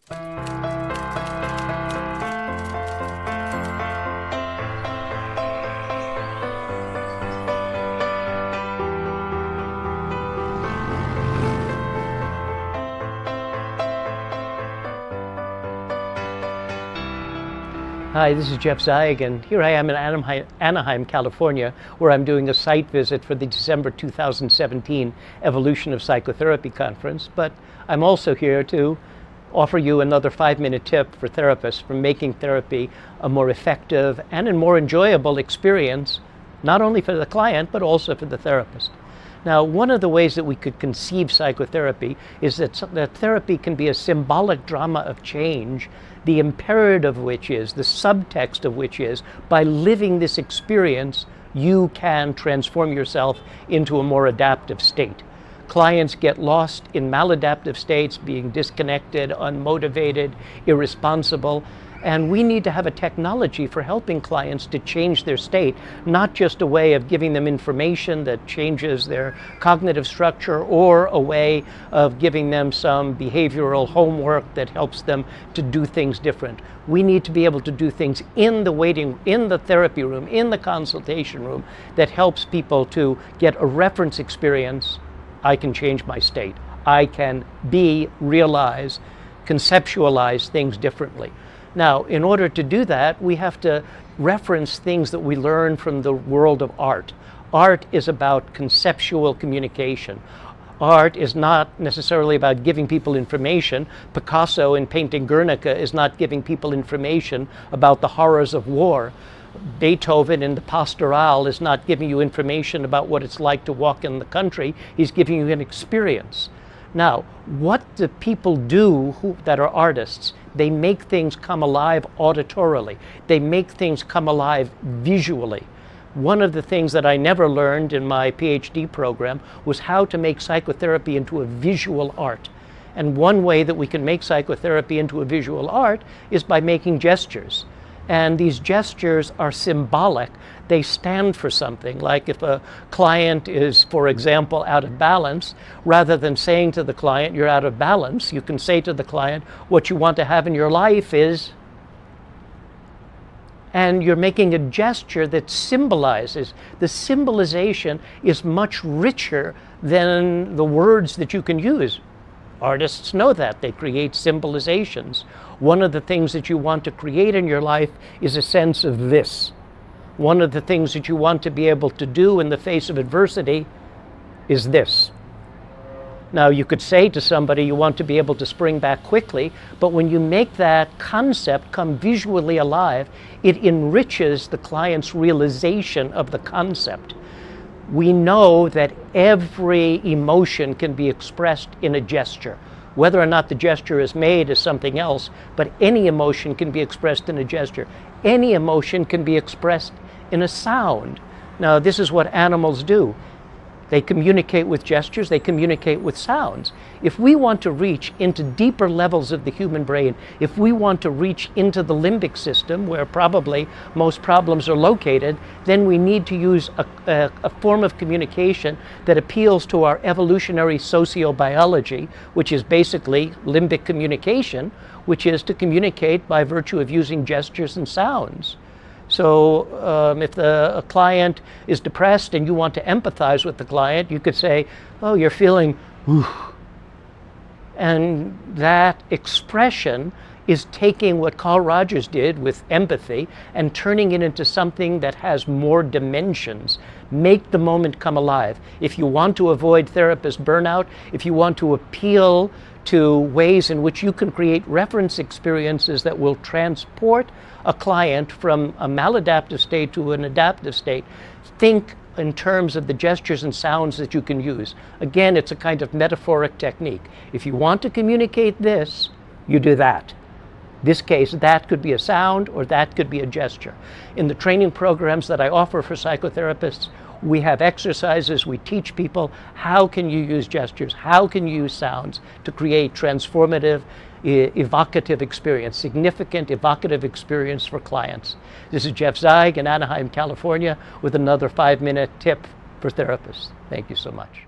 Hi, this is Jeff Zeig, and here I am in Anaheim, California, where I'm doing a site visit for the December 2017 Evolution of Psychotherapy Conference. But I'm also here to offer you another 5-minute tip for therapists for making therapy a more effective and a more enjoyable experience, not only for the client, but also for the therapist. Now, one of the ways that we could conceive psychotherapy is that therapy can be a symbolic drama of change, the imperative of which is, the subtext of which is, by living this experience, you can transform yourself into a more adaptive state. Clients get lost in maladaptive states, being disconnected, unmotivated, irresponsible, and we need to have a technology for helping clients to change their state, not just a way of giving them information that changes their cognitive structure or a way of giving them some behavioral homework that helps them to do things different. We need to be able to do things in the therapy room, in the consultation room, that helps people to get a reference experience. I can change my state. I can realize, conceptualize things differently. Now, in order to do that, we have to reference things that we learn from the world of art. Art is about conceptual communication. Art is not necessarily about giving people information. Picasso, in painting Guernica, is not giving people information about the horrors of war. Beethoven in the Pastoral is not giving you information about what it's like to walk in the country. He's giving you an experience. Now, what do people do that are artists? They make things come alive auditorily. They make things come alive visually. One of the things that I never learned in my Ph.D. program was how to make psychotherapy into a visual art. And one way that we can make psychotherapy into a visual art is by making gestures. And these gestures are symbolic. They stand for something. Like if a client is, for example, out of balance, rather than saying to the client, you're out of balance, you can say to the client, what you want to have in your life is, and you're making a gesture that symbolizes. The symbolization is much richer than the words that you can use. Artists know that. They create symbolizations. One of the things that you want to create in your life is a sense of this. One of the things that you want to be able to do in the face of adversity is this. Now, you could say to somebody you want to be able to spring back quickly, but when you make that concept come visually alive, it enriches the client's realization of the concept. We know that every emotion can be expressed in a gesture. Whether or not the gesture is made is something else, but any emotion can be expressed in a gesture. Any emotion can be expressed in a sound. Now, this is what animals do. They communicate with gestures, they communicate with sounds. If we want to reach into deeper levels of the human brain, if we want to reach into the limbic system, where probably most problems are located, then we need to use a form of communication that appeals to our evolutionary sociobiology, which is basically limbic communication, which is to communicate by virtue of using gestures and sounds. So if a client is depressed and you want to empathize with the client, you could say, oh, you're feeling, ooh. And that expression is taking what Carl Rogers did with empathy and turning it into something that has more dimensions. Make the moment come alive. If you want to avoid therapist burnout, if you want to appeal to ways in which you can create reference experiences that will transport a client from a maladaptive state to an adaptive state, think in terms of the gestures and sounds that you can use. Again, it's a kind of metaphoric technique. If you want to communicate this, you do that. This case, that could be a sound or that could be a gesture. In the training programs that I offer for psychotherapists, we have exercises, we teach people how can you use gestures, how can you use sounds to create transformative, evocative experience, significant evocative experience for clients. This is Jeff Zeig in Anaheim, California, with another 5-minute tip for therapists. Thank you so much.